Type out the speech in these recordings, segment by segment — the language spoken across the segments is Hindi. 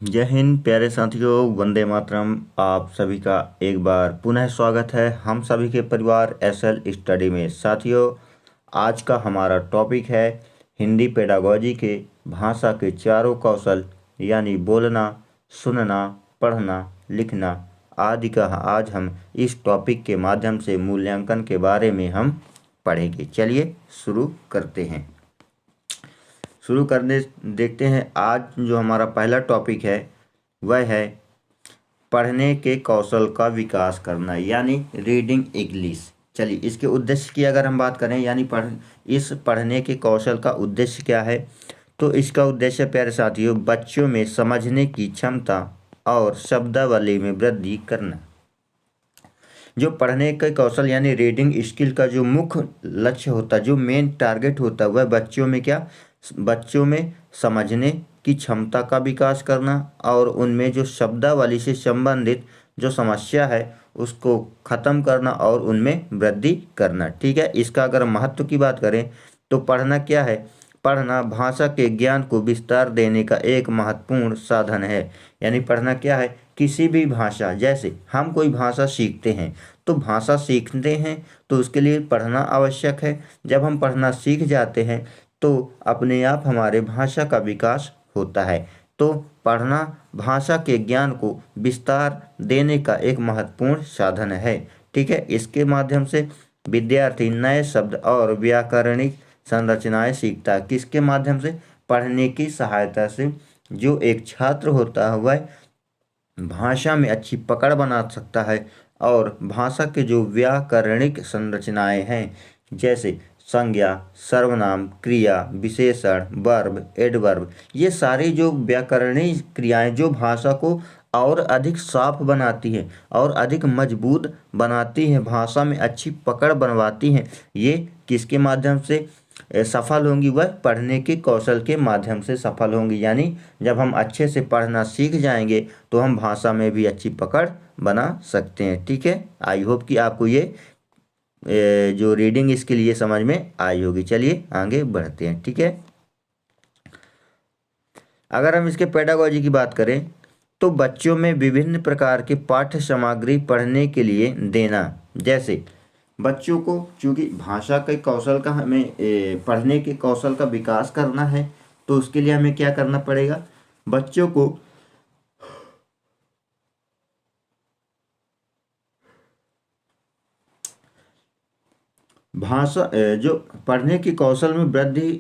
जय हिंद प्यारे साथियों, वंदे मातरम। आप सभी का एक बार पुनः स्वागत है हम सभी के परिवार एसएल स्टडी में। साथियों, आज का हमारा टॉपिक है हिंदी पेडागोजी के भाषा के चारों कौशल, यानी बोलना, सुनना, पढ़ना, लिखना आदि का आज हम इस टॉपिक के माध्यम से मूल्यांकन के बारे में हम पढ़ेंगे। चलिए शुरू करते हैं। शुरू करने देखते हैं। आज जो हमारा पहला टॉपिक है वह है पढ़ने के कौशल का विकास करना, यानी रीडिंग इंग्लिश। चलिए, इसके उद्देश्य की अगर हम बात करें, यानी इस पढ़ने के कौशल का उद्देश्य क्या है, तो इसका उद्देश्य प्यारे साथियों बच्चों में समझने की क्षमता और शब्दावली में वृद्धि करना। जो पढ़ने के कौशल यानी रीडिंग स्किल का जो मुख्य लक्ष्य होता है, जो मेन टारगेट होता है, वह बच्चों में समझने की क्षमता का विकास करना और उनमें जो शब्दावली से संबंधित जो समस्या है उसको खत्म करना और उनमें वृद्धि करना। ठीक है, इसका अगर महत्व की बात करें तो पढ़ना क्या है? पढ़ना भाषा के ज्ञान को विस्तार देने का एक महत्वपूर्ण साधन है। यानी पढ़ना क्या है? किसी भी भाषा, जैसे हम कोई भाषा सीखते हैं तो भाषा सीखते हैं तो उसके लिए पढ़ना आवश्यक है। जब हम पढ़ना सीख जाते हैं तो अपने आप हमारे भाषा का विकास होता है। तो पढ़ना भाषा के ज्ञान को विस्तार देने का एक महत्वपूर्ण साधन है। ठीक है, इसके माध्यम से विद्यार्थी नए शब्द और व्याकरणिक संरचनाएं सीखता है। किसके माध्यम से? पढ़ने की सहायता से। जो एक छात्र होता है वह भाषा में अच्छी पकड़ बना सकता है और भाषा के जो व्याकरणिक संरचनाएं हैं, जैसे संज्ञा, सर्वनाम, क्रिया, विशेषण, वर्ब, एडवर्ब, ये सारी जो व्याकरणिक क्रियाएं जो भाषा को और अधिक साफ बनाती हैं और अधिक मजबूत बनाती हैं, भाषा में अच्छी पकड़ बनवाती हैं, ये किसके माध्यम से सफल होंगी? वह पढ़ने के कौशल के माध्यम से सफल होंगी। यानी जब हम अच्छे से पढ़ना सीख जाएंगे तो हम भाषा में भी अच्छी पकड़ बना सकते हैं। ठीक है, आई होप कि आपको ये जो रीडिंग इसके लिए समझ में आई होगी। चलिए आगे बढ़ते हैं। ठीक है, अगर हम इसके पेडागोजी की बात करें तो बच्चों में विभिन्न प्रकार के पाठ्य सामग्री पढ़ने के लिए देना। जैसे बच्चों को, चूंकि भाषा के कौशल का हमें पढ़ने के कौशल का विकास करना है, तो उसके लिए हमें क्या करना पड़ेगा? बच्चों को जो पढ़ने की कौशल में वृद्धि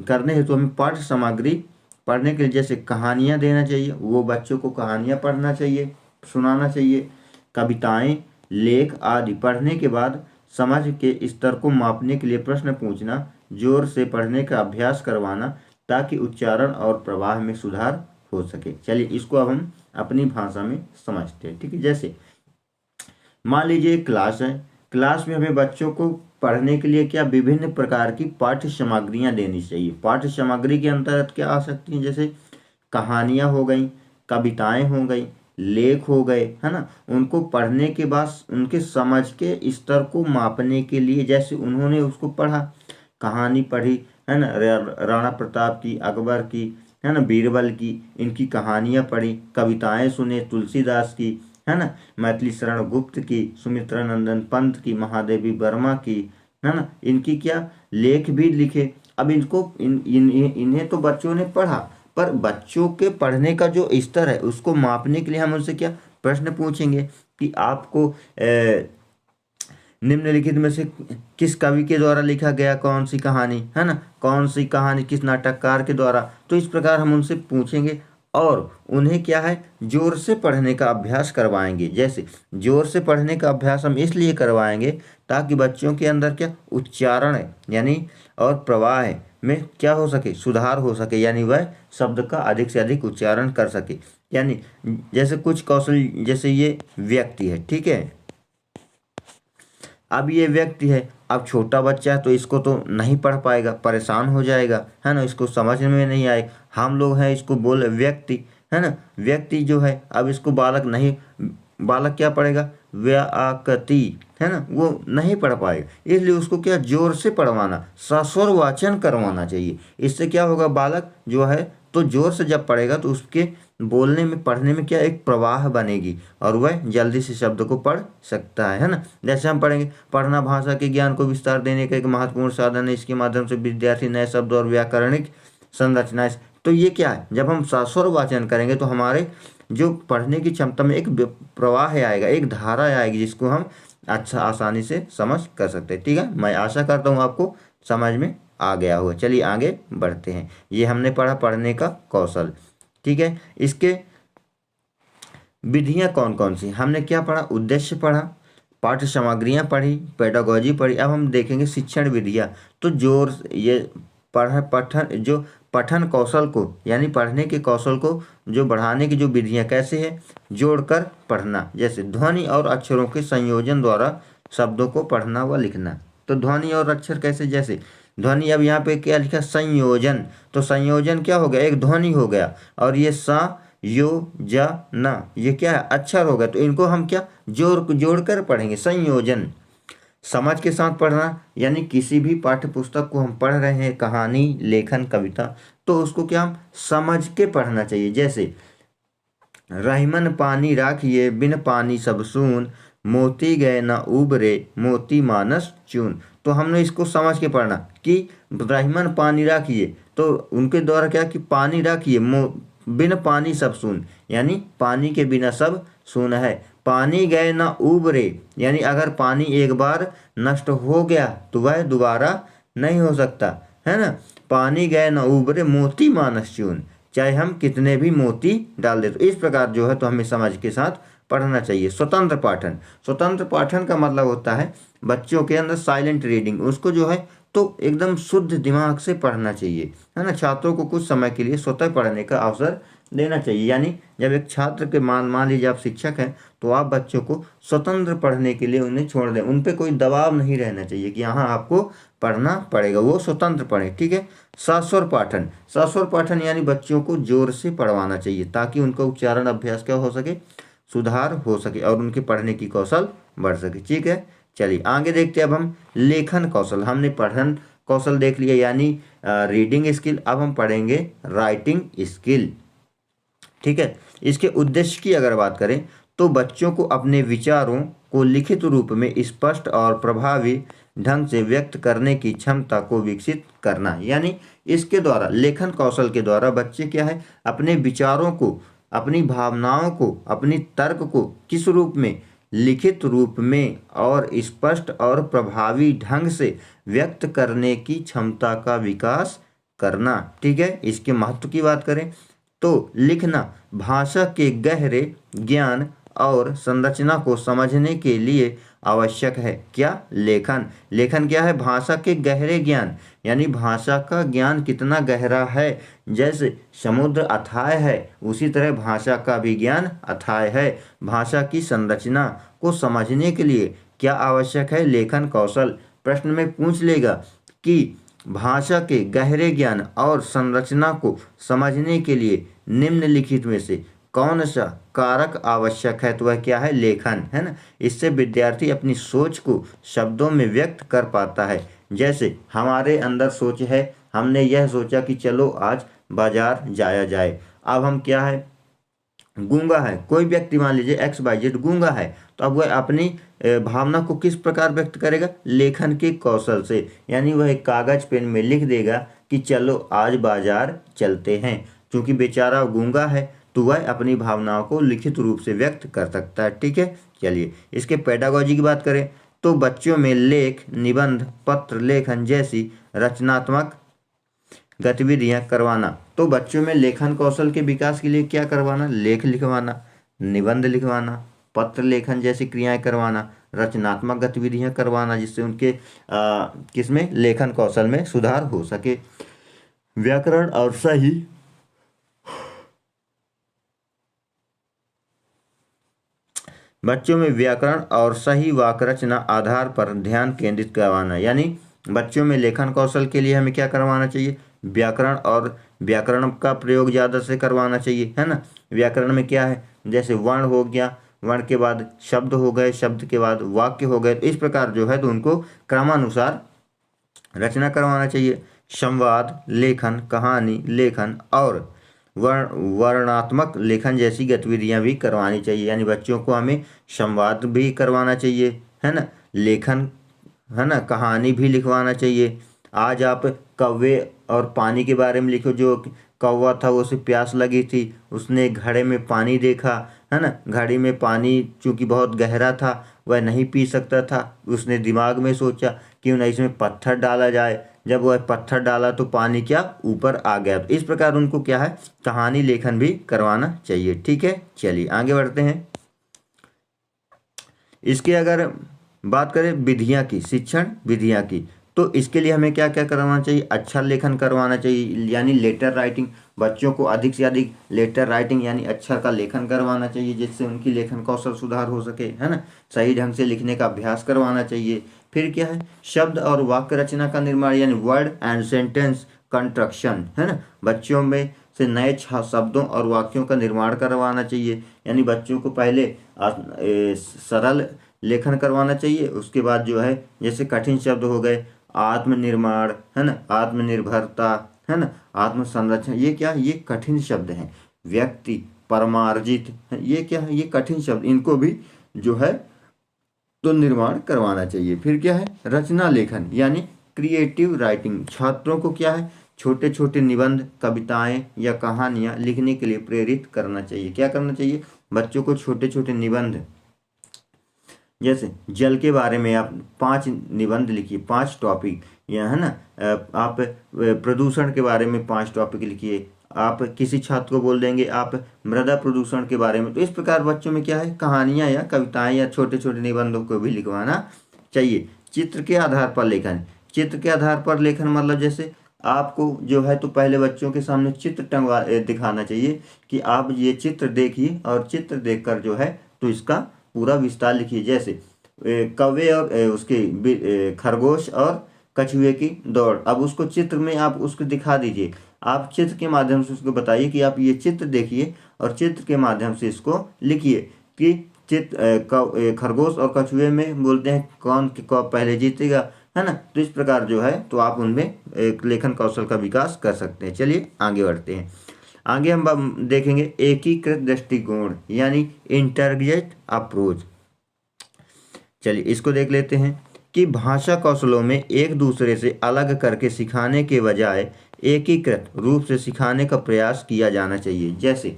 करने हेतु हमें पाठ्य सामग्री पढ़ने के लिए, जैसे कहानियाँ देना चाहिए, वो बच्चों को कहानियाँ पढ़ना चाहिए, सुनाना चाहिए, कविताएं, लेख आदि। पढ़ने के बाद समझ के स्तर को मापने के लिए प्रश्न पूछना, जोर से पढ़ने का अभ्यास करवाना ताकि उच्चारण और प्रवाह में सुधार हो सके। चलिए इसको अब हम अपनी भाषा में समझते हैं। ठीक है, जैसे मान लीजिए क्लास है, क्लास में हमें बच्चों को पढ़ने के लिए क्या विभिन्न प्रकार की पाठ्य सामग्रियाँ देनी चाहिए। पाठ्य सामग्री के अंतर्गत क्या आ सकती हैं? जैसे कहानियाँ हो गई, कविताएं हो गई, लेख हो गए, है ना। उनको पढ़ने के बाद उनके समझ के स्तर को मापने के लिए, जैसे उन्होंने उसको पढ़ा, कहानी पढ़ी, है ना, राणा प्रताप की, अकबर की, है ना, बीरबल की, इनकी कहानियाँ पढ़ी, कविताएं सुने तुलसीदास की, है ना, मैथिली शरण गुप्त की, सुमित्रा नंदन पंत की, महादेवी वर्मा की, है ना, इनकी क्या लेख भी लिखे। अब इन्हें तो बच्चों ने पढ़ा, पर बच्चों के पढ़ने का जो स्तर है उसको मापने के लिए हम उनसे क्या प्रश्न पूछेंगे कि आपको निम्नलिखित में से किस कवि के द्वारा लिखा गया कौन सी कहानी, है ना, कौन सी कहानी किस नाटककार के द्वारा। तो इस प्रकार हम उनसे पूछेंगे और उन्हें क्या है, जोर से पढ़ने का अभ्यास करवाएंगे। जैसे जोर से पढ़ने का अभ्यास हम इसलिए करवाएंगे ताकि बच्चों के अंदर क्या उच्चारण है, यानी और प्रवाह है में क्या हो सके, सुधार हो सके, यानी वह शब्द का अधिक से अधिक उच्चारण कर सके। यानी जैसे कुछ कौशल, जैसे ये व्यक्ति है, ठीक है, अब ये व्यक्ति है, अब छोटा बच्चा है तो इसको तो नहीं पढ़ पाएगा, परेशान हो जाएगा, है ना, इसको समझ में नहीं आए। हम लोग हैं, इसको बोल व्यक्ति, है ना, व्यक्ति जो है, अब इसको बालक नहीं, बालक क्या पढ़ेगा, व्याकति, है ना, वो नहीं पढ़ पाएगा। इसलिए उसको क्या जोर से पढ़वाना, सस्वर वाचन करवाना चाहिए। इससे क्या होगा, बालक जो है तो तो जोर से जब पढ़ेगा तो उसके बोलने में पढ़ने में क्या एक प्रवाह बनेगी और वह जल्दी से शब्द को पढ़ सकता है ना। जैसे हम पढ़ेंगे, पढ़ना भाषा के ज्ञान को विस्तार देने का एक महत्वपूर्ण साधन है, इसके माध्यम से विद्यार्थी नए शब्द और व्याकरणिक संरचनाएं। तो ये क्या है, जब हम स्वर वाचन करेंगे तो हमारे जो पढ़ने की क्षमता में एक प्रवाह आएगा, एक धारा आएगी, जिसको हम अच्छा आसानी से समझ कर सकते हैं। ठीक है, मैं आशा करता हूँ आपको समझ में आ गया होगा। चलिए आगे बढ़ते हैं। ये हमने पढ़ा पढ़ने का कौशल। ठीक है, इसके विधियां कौन कौन सी हमने क्या पढ़ा, उद्देश्य पढ़ा, पाठ्य सामग्रियां पढ़ी, पेडागोजी पढ़ी। अब हम देखेंगे शिक्षण विधियां। तो जोर ये पठन जो पठन कौशल को यानी पढ़ने के कौशल को जो बढ़ाने की जो विधियां कैसे है, जोड़कर पढ़ना, जैसे ध्वनि और अक्षरों के संयोजन द्वारा शब्दों को पढ़ना व लिखना। तो ध्वनि और अक्षर कैसे, जैसे ध्वनि, अब यहाँ पे क्या लिखा, संयोजन। तो संयोजन क्या हो गया, एक ध्वनि हो गया, और ये सा यो ज न ये क्या है, अक्षर हो गया। तो इनको हम क्या जोड़ कर पढ़ेंगे, संयोजन। समझ के साथ पढ़ना, यानी किसी भी पाठ्य पुस्तक को हम पढ़ रहे हैं, कहानी, लेखन, कविता, तो उसको क्या हम समझ के पढ़ना चाहिए। जैसे रहीमन पानी राखिए, बिन पानी सब सून, मोती गए न उबरे, मोती मानस चून। तो हमने इसको समझ के पढ़ना कि रहीमन पानी राखिए, तो उनके द्वारा क्या कि पानी राखिए, बिन पानी सब सून, यानी पानी के बिना सब सून है। पानी गए ना उबरे, यानी अगर पानी एक बार नष्ट हो गया तो वह दोबारा नहीं हो सकता, है ना। पानी गए ना उबरे, मोती मानस चून, चाहे हम कितने भी मोती डाल दे। तो इस प्रकार जो है तो हमें समझ के साथ पढ़ना चाहिए। स्वतंत्र पाठन, स्वतंत्र पाठन का मतलब होता है बच्चों के अंदर साइलेंट रीडिंग, उसको जो है तो एकदम शुद्ध दिमाग से पढ़ना चाहिए, है ना। छात्रों को कुछ समय के लिए स्वतः पढ़ने का अवसर देना चाहिए। यानी जब एक छात्र के मान लीजिए आप शिक्षक हैं, तो आप बच्चों को स्वतंत्र पढ़ने के लिए उन्हें छोड़ दें, उन पे कोई दबाव नहीं रहना चाहिए कि यहाँ आपको पढ़ना पड़ेगा, वो स्वतंत्र पढ़े। ठीक है, सस्वर पाठन, सस्वर पाठन यानी बच्चों को जोर से पढ़वाना चाहिए ताकि उनका उच्चारण अभ्यास क्या हो सके, सुधार हो सके और उनके पढ़ने की कौशल बढ़ सके। ठीक है, चलिए आगे देखते हैं। अब हम लेखन कौशल, हमने पठन कौशल देख लिया यानी रीडिंग स्किल। अब हम पढ़ेंगे राइटिंग स्किल। ठीक है, इसके उद्देश्य की अगर बात करें तो बच्चों को अपने विचारों को लिखित रूप में स्पष्ट और प्रभावी ढंग से व्यक्त करने की क्षमता को विकसित करना। यानी इसके द्वारा, लेखन कौशल के द्वारा बच्चे क्या है, अपने विचारों को, अपनी भावनाओं को, अपनी तर्क को किस रूप में, लिखित रूप में और स्पष्ट और प्रभावी ढंग से व्यक्त करने की क्षमता का विकास करना। ठीक है, इसके महत्व की बात करें तो लिखना भाषा के गहरे ज्ञान और संरचना को समझने के लिए आवश्यक है। क्या, लेखन। लेखन क्या है, भाषा के गहरे ज्ञान, यानी भाषा का ज्ञान कितना गहरा है। जैसे समुद्र अथाह है, उसी तरह भाषा का भी ज्ञान अथाह है। भाषा की संरचना को समझने के लिए क्या आवश्यक है, लेखन कौशल। प्रश्न में पूछ लेगा कि भाषा के गहरे ज्ञान और संरचना को समझने के लिए निम्नलिखित में से कौन सा कारक आवश्यक है, तो वह क्या है, लेखन, है ना। इससे विद्यार्थी अपनी सोच को शब्दों में व्यक्त कर पाता है। जैसे हमारे अंदर सोच है, हमने यह सोचा कि चलो आज बाजार जाया जाए। अब हम क्या है, गूंगा है कोई व्यक्ति, मान लीजिए XYZ गूंगा है, तो अब वह अपनी भावना को किस प्रकार व्यक्त करेगा, लेखन के कौशल से। यानी वह एक कागज पेन में लिख देगा कि चलो आज बाजार चलते हैं। क्योंकि बेचारा गूंगा है तो वह अपनी भावनाओं को लिखित रूप से व्यक्त कर सकता है। ठीक है, चलिए इसके पेडागोजी की बात करें तो बच्चों में लेख, निबंध, पत्र लेखन जैसी रचनात्मक गतिविधियां करवाना। तो बच्चों में लेखन कौशल के विकास के लिए क्या करवाना, लेख लिखवाना, निबंध लिखवाना, पत्र लेखन जैसी क्रियाएं करवाना, रचनात्मक गतिविधियां करवाना, जिससे उनके किसमें, लेखन कौशल में सुधार हो सके। व्याकरण और सही बच्चों में व्याकरण और सही वाक्य रचना आधार पर ध्यान केंद्रित करवाना। यानी बच्चों में लेखन कौशल के लिए हमें क्या करवाना चाहिए, व्याकरण और व्याकरण का प्रयोग ज़्यादा से करवाना चाहिए, है ना। व्याकरण में क्या है, जैसे वर्ण हो गया, वर्ण के बाद शब्द हो गए, शब्द के बाद वाक्य हो गए। तो इस प्रकार जो है तो उनको क्रमानुसार रचना करवाना चाहिए। संवाद लेखन, कहानी लेखन और वर्णात्मक लेखन जैसी गतिविधियां भी करवानी चाहिए, यानी बच्चों को हमें संवाद भी करवाना चाहिए, है ना, लेखन, है ना, कहानी भी लिखवाना चाहिए। आज आप कौवे और पानी के बारे में लिखो। जो कौवा था वो उसे प्यास लगी थी, उसने एक घड़े में पानी देखा, है ना, घड़ी में पानी चूंकि बहुत गहरा था वह नहीं पी सकता था। उसने दिमाग में सोचा क्यों ना इसमें पत्थर डाला जाए। जब वह पत्थर डाला तो पानी क्या ऊपर आ गया। तो इस प्रकार उनको क्या है, कहानी लेखन भी करवाना चाहिए। ठीक है, चलिए आगे बढ़ते हैं। इसके अगर बात करें विधियां की, शिक्षण विधियां की, तो इसके लिए हमें क्या क्या करवाना चाहिए, अच्छा लेखन करवाना चाहिए, यानी लेटर राइटिंग। बच्चों को अधिक से अधिक लेटर राइटिंग यानी अक्षर का लेखन करवाना चाहिए, जिससे उनकी लेखन कौशल सुधार हो सके, है ना। सही ढंग से लिखने का अभ्यास करवाना चाहिए। फिर क्या है, शब्द और वाक्य रचना का निर्माण यानी वर्ड एंड सेंटेंस कंस्ट्रक्शन, है ना। बच्चों में से नए शब्दों और वाक्यों का निर्माण करवाना चाहिए, यानी बच्चों को पहले सरल लेखन करवाना चाहिए। उसके बाद जो है जैसे कठिन शब्द हो गए, आत्मनिर्माण, है ना, आत्मनिर्भरता, है ना, आत्मसंरक्षण, ये क्या है, ये कठिन शब्द हैं। व्यक्ति, परमार्जित, ये क्या है, ये कठिन शब्द, इनको भी जो है तो निर्माण करवाना चाहिए। फिर क्या है, रचना लेखन यानी क्रिएटिव राइटिंग। छात्रों को क्या है, छोटे छोटे निबंध, कविताएं या कहानियां लिखने के लिए प्रेरित करना चाहिए। क्या करना चाहिए, बच्चों को छोटे छोटे निबंध, जैसे जल के बारे में आप 5 निबंध लिखिए, 5 टॉपिक, या है ना, आप प्रदूषण के बारे में 5 टॉपिक लिखिए। आप किसी छात्र को बोल देंगे आप मृदा प्रदूषण के बारे में। तो इस प्रकार बच्चों में क्या है, कहानियां या कविताएं या छोटे छोटे निबंधों को भी लिखवाना चाहिए। चित्र के आधार पर लेखन, चित्र के आधार पर लेखन मतलब जैसे आपको जो है तो पहले बच्चों के सामने चित्र टंगवा दिखाना चाहिए कि आप ये चित्र देखिए, और चित्र देखकर जो है तो इसका पूरा विस्तार लिखिए। जैसे कौवे और उसके खरगोश और कछुए की दौड़, अब उसको चित्र में आप उसको दिखा दीजिए। आप चित्र के माध्यम से उसको बताइए कि आप ये चित्र देखिए, और चित्र के माध्यम से इसको लिखिए कि खरगोश और कछुए में बोलते हैं कौन पहले जीतेगा, है ना। तो इस प्रकार जो है तो आप उनमें एक लेखन कौशल का विकास कर सकते हैं। चलिए आगे बढ़ते हैं। आगे हम देखेंगे एकीकृत दृष्टिकोण यानी इंटरग्रेट अप्रोच। चलिए इसको देख लेते हैं कि भाषा कौशलों में एक दूसरे से अलग करके सिखाने के बजाय एकीकृत रूप से सिखाने का प्रयास किया जाना चाहिए। जैसे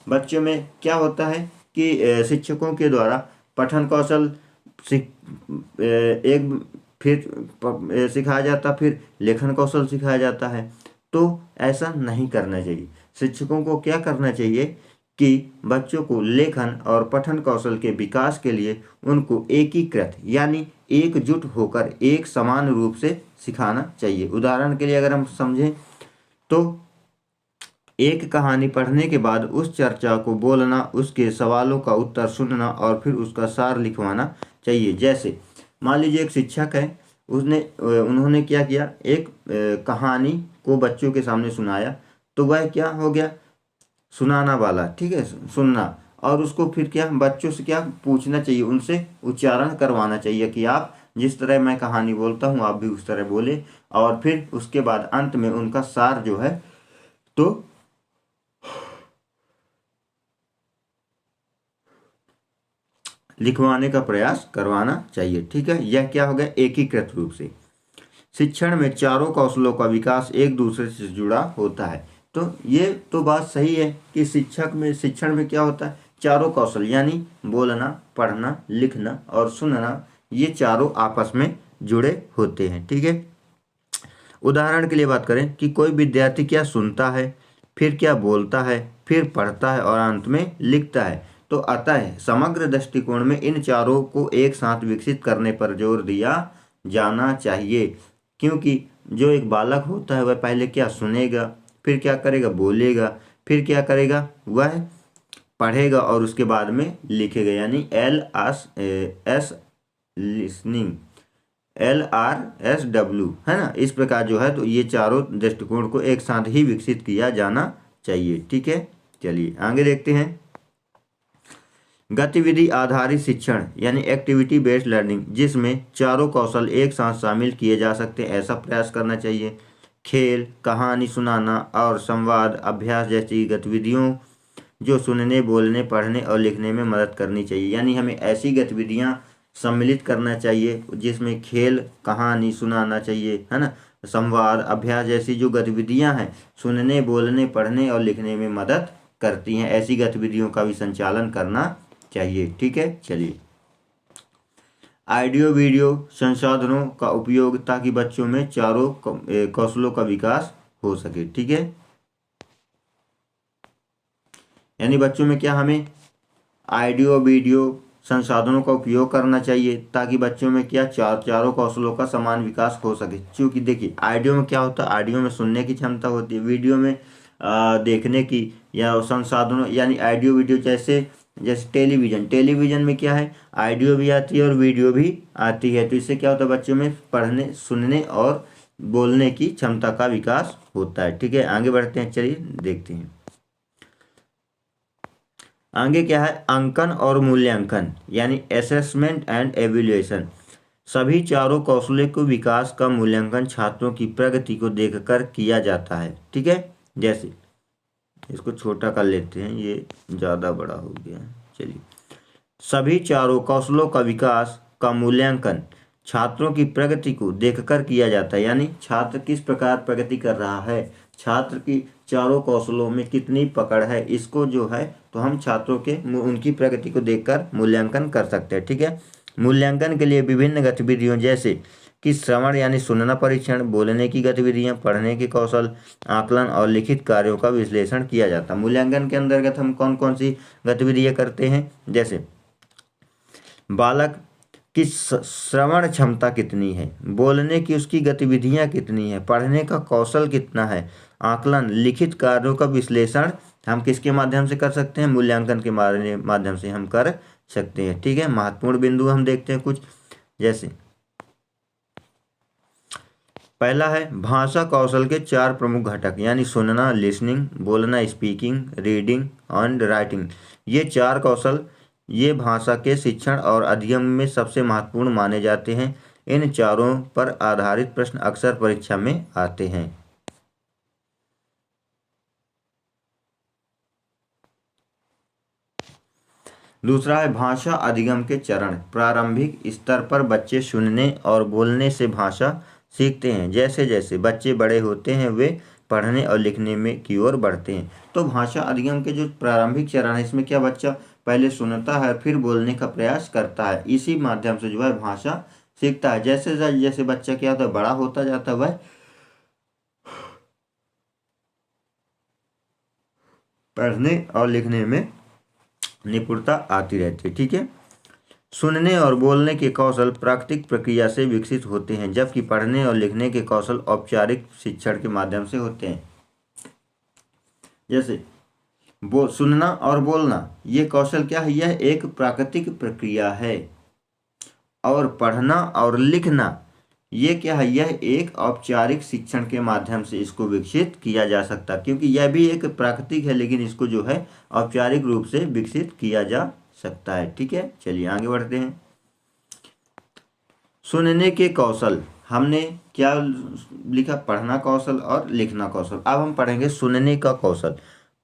बच्चों में क्या होता है कि शिक्षकों के द्वारा पठन कौशल एक फिर सिखाया जाता, फिर लेखन कौशल सिखाया जाता है। तो ऐसा नहीं करना चाहिए। शिक्षकों को क्या करना चाहिए कि बच्चों को लेखन और पठन कौशल के विकास के लिए उनको एकीकृत यानी एकजुट होकर एक समान रूप से सिखाना चाहिए। उदाहरण के लिए अगर हम समझें तो एक कहानी पढ़ने के बाद उस चर्चा को बोलना, उसके सवालों का उत्तर सुनना और फिर उसका सार लिखवाना चाहिए। जैसे मान लीजिए एक शिक्षक है, उन्होंने क्या किया, एक कहानी को बच्चों के सामने सुनाया, तो वह क्या हो गया, सुनाना वाला, ठीक है, सुनना। और उसको फिर क्या बच्चों से क्या पूछना चाहिए, उनसे उच्चारण करवाना चाहिए कि आप जिस तरह मैं कहानी बोलता हूँ आप भी उस तरह बोले। और फिर उसके बाद अंत में उनका सार जो है तो लिखवाने का प्रयास करवाना चाहिए। ठीक है, यह क्या हो गया, एकीकृत रूप से। शिक्षण में चारों कौशलों का विकास एक दूसरे से जुड़ा होता है। तो ये तो बात सही है कि शिक्षण में क्या होता है, चारों कौशल यानी बोलना, पढ़ना, लिखना और सुनना, ये चारों आपस में जुड़े होते हैं। ठीक है, उदाहरण के लिए बात करें कि कोई विद्यार्थी क्या सुनता है, फिर क्या बोलता है, फिर पढ़ता है और अंत में लिखता है। तो अतः समग्र दृष्टिकोण में इन चारों को एक साथ विकसित करने पर जोर दिया जाना चाहिए। क्योंकि जो एक बालक होता है वह पहले क्या सुनेगा, फिर क्या करेगा, बोलेगा, फिर क्या करेगा, वह पढ़ेगा और उसके बाद में लिखेगा, यानी LRS लिसनिंग, LRSW, है ना। इस प्रकार जो है तो ये चारों दृष्टिकोण को एक साथ ही विकसित किया जाना चाहिए। ठीक है, चलिए आगे देखते हैं। गतिविधि आधारित शिक्षण यानी एक्टिविटी बेस्ड लर्निंग, जिसमें चारों कौशल एक साथ शामिल किए जा सकते हैं, ऐसा प्रयास करना चाहिए। खेल, कहानी सुनाना और संवाद अभ्यास जैसी गतिविधियों जो सुनने, बोलने, पढ़ने और लिखने में मदद करनी चाहिए। यानी हमें ऐसी गतिविधियां सम्मिलित करना चाहिए जिसमें खेल, कहानी सुनाना चाहिए, है ना, संवाद, अभ्यास जैसी जो गतिविधियां हैं सुनने, बोलने, पढ़ने और लिखने में मदद करती हैं, ऐसी गतिविधियों का भी संचालन करना चाहिए। ठीक है, चलिए। ऑडियो वीडियो संसाधनों का उपयोग ताकि बच्चों में चारों कौशलों का विकास हो सके। ठीक है, यानी बच्चों में क्या हमें ऑडियो वीडियो संसाधनों का उपयोग करना चाहिए ताकि बच्चों में क्या चारों कौशलों का समान विकास हो सके। क्योंकि देखिए ऑडियो में क्या होता है, ऑडियो में सुनने की क्षमता होती है, वीडियो में देखने की या संसाधनों, यानी ऑडियो वीडियो जैसे जैसे टेलीविजन में क्या है, ऑडियो भी आती है और वीडियो भी आती है। तो इससे क्या होता है, बच्चों में पढ़ने, सुनने और बोलने की क्षमता का विकास होता है। ठीक है, आगे बढ़ते हैं, चलिए देखते हैं आगे क्या है। अंकन और मूल्यांकन यानी असेसमेंट एंड एवेल्युएशन। सभी चारों कौशलों के विकास का मूल्यांकन छात्रों की प्रगति को देखकर किया जाता है। ठीक है, जैसे इसको छोटा कर लेते हैं, ये ज़्यादा बड़ा हो गया। चलिए, सभी चारों कौशलों का विकास का मूल्यांकन छात्रों की प्रगति को देखकर किया जाता है। यानी छात्र किस प्रकार प्रगति कर रहा है, छात्र की चारों कौशलों में कितनी पकड़ है, इसको जो है तो हम छात्रों के उनकी प्रगति को देखकर मूल्यांकन कर सकते हैं। ठीक है, मूल्यांकन के लिए विभिन्न गतिविधियों जैसे कि श्रवण यानी सुनना परीक्षण, बोलने की गतिविधियां, पढ़ने के कौशल, आकलन और लिखित कार्यों का विश्लेषण किया जाता है। मूल्यांकन के अंतर्गत हम कौन कौन सी गतिविधियां करते हैं, जैसे बालक की श्रवण क्षमता कितनी है, बोलने की उसकी गतिविधियां कितनी है, पढ़ने का कौशल कितना है, आकलन, लिखित कार्यों का विश्लेषण हम किसके माध्यम से कर सकते हैं, मूल्यांकन के माध्यम से हम कर सकते हैं। ठीक है, महत्वपूर्ण बिंदु हम देखते हैं कुछ, जैसे पहला है भाषा कौशल के 4 प्रमुख घटक, यानी सुनना लिसनिंग, बोलना स्पीकिंग, रीडिंग एंड राइटिंग। ये 4 कौशल ये भाषा के शिक्षण और अध्ययन में सबसे महत्वपूर्ण माने जाते हैं। इन चारों पर आधारित प्रश्न अक्सर परीक्षा में आते हैं। दूसरा है भाषा अधिगम के चरण। प्रारंभिक स्तर पर बच्चे सुनने और बोलने से भाषा सीखते हैं। जैसे जैसे बच्चे बड़े होते हैं वे पढ़ने और लिखने में की ओर बढ़ते हैं। तो भाषा अधिगम के जो प्रारंभिक चरण है, इसमें क्या बच्चा पहले सुनता है फिर बोलने का प्रयास करता है, इसी माध्यम से जो है भाषा सीखता है। जैसे जैसे बच्चा क्या होता है, बड़ा होता जाता है, वह पढ़ने और लिखने में निपुणता आती रहती है। ठीक है, सुनने और बोलने के कौशल प्राकृतिक प्रक्रिया से विकसित होते हैं, जबकि पढ़ने और लिखने के कौशल औपचारिक शिक्षण के माध्यम से होते हैं। जैसे सुनना और बोलना, ये कौशल क्या है, यह एक प्राकृतिक प्रक्रिया है, और पढ़ना और लिखना ये क्या है, यह एक औपचारिक शिक्षण के माध्यम से इसको विकसित किया जा सकता है। क्योंकि यह भी एक प्राकृतिक है, लेकिन इसको जो है औपचारिक रूप से विकसित किया जा सकता है। ठीक है, चलिए आगे बढ़ते हैं। सुनने के कौशल, हमने क्या लिखा, पढ़ना कौशल और लिखना कौशल। अब हम पढ़ेंगे सुनने का कौशल।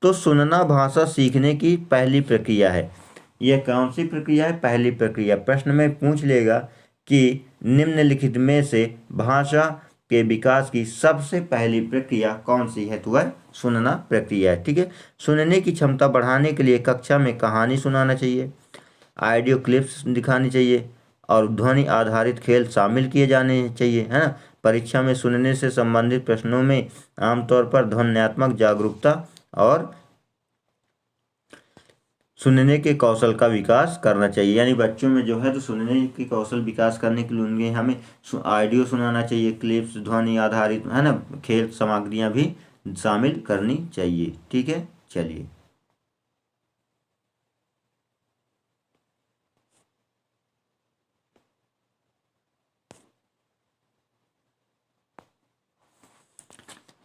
तो सुनना भाषा सीखने की पहली प्रक्रिया है। यह कौन सी प्रक्रिया है, पहली प्रक्रिया। प्रश्न में पूछ लेगा कि निम्नलिखित में से भाषा के विकास की सबसे पहली प्रक्रिया कौन सी है, तो वह सुनना प्रक्रिया है। ठीक है, सुनने की क्षमता बढ़ाने के लिए कक्षा में कहानी सुनाना चाहिए, ऑडियो क्लिप्स दिखानी चाहिए और ध्वनि आधारित खेल शामिल किए जाने चाहिए, है ना। परीक्षा में सुनने से संबंधित प्रश्नों में आमतौर पर ध्वन्यात्मक जागरूकता और सुनने के कौशल का विकास करना चाहिए। यानी बच्चों में जो है तो सुनने के कौशल विकास करने के लिए उनमें हमें ऑडियो सुनाना चाहिए, क्लिप्स, ध्वनि आधारित, है ना, खेल सामग्रियां भी शामिल करनी चाहिए। ठीक है, चलिए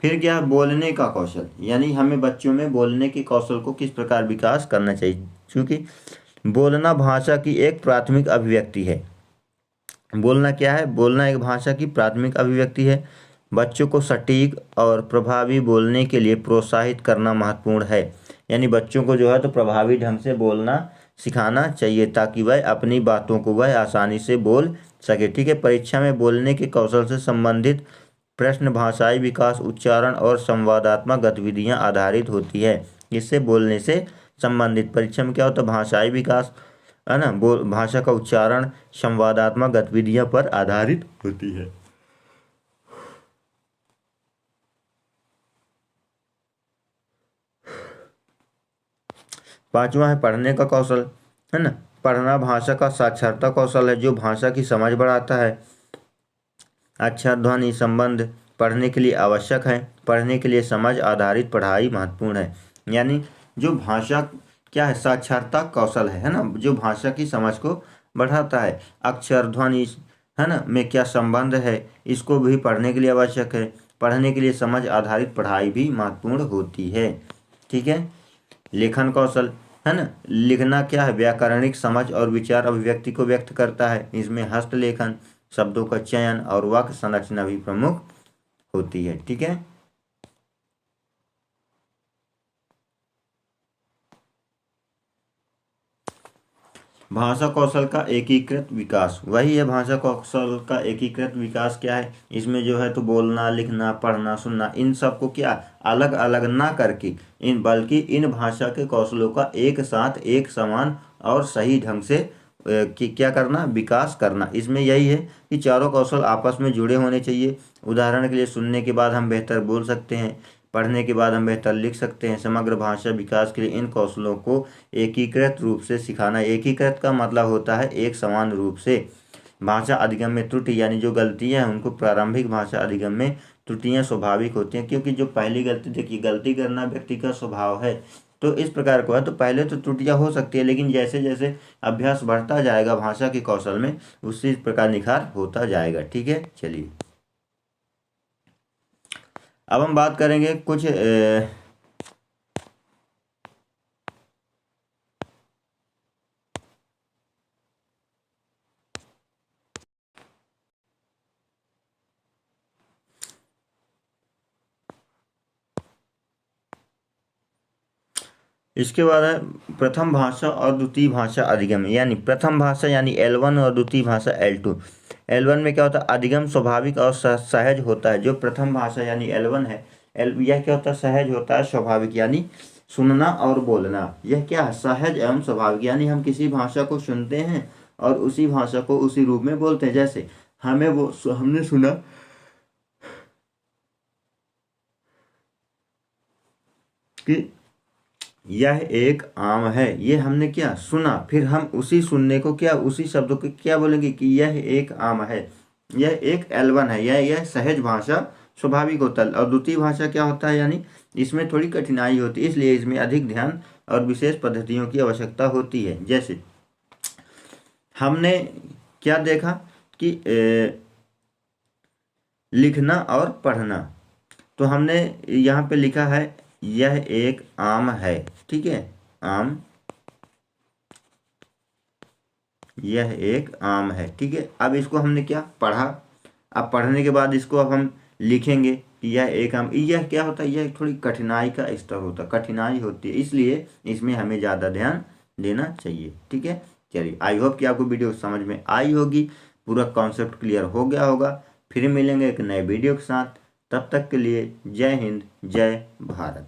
फिर क्या, बोलने का कौशल। यानी हमें बच्चों में बोलने के कौशल को किस प्रकार विकास करना चाहिए। क्योंकि बोलना भाषा की एक प्राथमिक अभिव्यक्ति है। बोलना क्या है, बोलना एक भाषा की प्राथमिक अभिव्यक्ति है। बच्चों को सटीक और प्रभावी बोलने के लिए प्रोत्साहित करना महत्वपूर्ण है। यानी बच्चों को जो है तो प्रभावी ढंग से बोलना सिखाना चाहिए ताकि वह अपनी बातों को वह आसानी से बोल सके। ठीक है। परीक्षा में बोलने के कौशल से संबंधित प्रश्न भाषाई विकास, उच्चारण और संवादात्मक गतिविधियां आधारित होती है। इससे बोलने से संबंधित परीक्षा में क्या होता है, भाषाई विकास है ना, बोल भाषा का उच्चारण, संवादात्मक गतिविधियों पर आधारित होती है। पांचवा है पढ़ने का कौशल, है ना। पढ़ना भाषा का साक्षरता कौशल है जो भाषा की समझ बढ़ाता है। अक्षर, ध्वनि, संबंध पढ़ने के लिए आवश्यक है। पढ़ने के लिए समझ आधारित पढ़ाई महत्वपूर्ण है। यानी जो भाषा क्या है, साक्षरता कौशल है ना, जो भाषा की समझ को बढ़ाता है। अक्षर, ध्वनि है ना में क्या संबंध है, इसको भी पढ़ने के लिए आवश्यक है। पढ़ने के लिए समझ आधारित पढ़ाई भी महत्वपूर्ण होती है। ठीक है। लेखन कौशल है ना, लिखना क्या है, व्याकरणिक समझ और विचार अभिव्यक्ति को व्यक्त करता है। इसमें हस्तलेखन, शब्दों का चयन और वाक्य संरचना भी प्रमुख होती है। ठीक है। भाषा कौशल का एकीकृत विकास, वही है भाषा कौशल का एकीकृत विकास क्या है, इसमें जो है तो बोलना, लिखना, पढ़ना, सुनना, इन सबको क्या अलग अलग ना करके बल्कि इन भाषा के कौशलों का एक साथ एक समान और सही ढंग से कि क्या करना, विकास करना। इसमें यही है कि चारों कौशल आपस में जुड़े होने चाहिए। उदाहरण के लिए सुनने के बाद हम बेहतर बोल सकते हैं, पढ़ने के बाद हम बेहतर लिख सकते हैं। समग्र भाषा विकास के लिए इन कौशलों को एकीकृत रूप से सिखाना। एकीकृत का मतलब होता है एक समान रूप से। भाषा अधिगम में त्रुटि यानी जो गलतियां हैं उनको, प्रारंभिक भाषा अधिगम में त्रुटियां स्वाभाविक होती हैं क्योंकि जो पहली गलती, देखिए गलती करना व्यक्ति का स्वभाव है, तो इस प्रकार को है। तो पहले तो त्रुटियां हो सकती है लेकिन जैसे जैसे अभ्यास बढ़ता जाएगा भाषा के कौशल में, उसी प्रकार निखार होता जाएगा। ठीक है। चलिए अब हम बात करेंगे कुछ इसके बाद है प्रथम भाषा और द्वितीय भाषा अधिगम। यानी प्रथम भाषा यानी L1 और द्वितीय भाषा L2। L1 में क्या होता है, अधिगम स्वाभाविक और सहज होता है। जो प्रथम भाषा यानी L1 है, यह क्या होता है, सहज होता है, स्वाभाविक यानी सुनना और बोलना। यह क्या है, सहज एवं स्वाभाविक। यानी हम किसी भाषा को सुनते हैं और उसी भाषा को उसी रूप में बोलते हैं। जैसे हमने सुना कि यह एक आम है, ये हमने क्या सुना, फिर हम उसी सुनने को क्या, उसी शब्द को क्या बोलेंगे कि यह एक आम है। यह एक L1 है, यह सहज भाषा स्वाभाविक होता है। और द्वितीय भाषा क्या होता है, यानी इसमें थोड़ी कठिनाई होती है, इसलिए इसमें अधिक ध्यान और विशेष पद्धतियों की आवश्यकता होती है। जैसे हमने क्या देखा कि लिखना और पढ़ना, तो हमने यहाँ पे लिखा है यह एक आम है। ठीक है, आम, यह एक आम है। ठीक है। अब इसको हमने क्या पढ़ा, अब पढ़ने के बाद इसको अब हम लिखेंगे कि यह एक आम। यह क्या होता है, यह थोड़ी कठिनाई का स्तर होता है, कठिनाई होती है, इसलिए इसमें हमें ज़्यादा ध्यान देना चाहिए। ठीक है। चलिए, आई होप कि आपको वीडियो समझ में आई होगी, पूरा कॉन्सेप्ट क्लियर हो गया होगा। फिर मिलेंगे एक नए वीडियो के साथ, तब तक के लिए जय हिंद, जय भारत।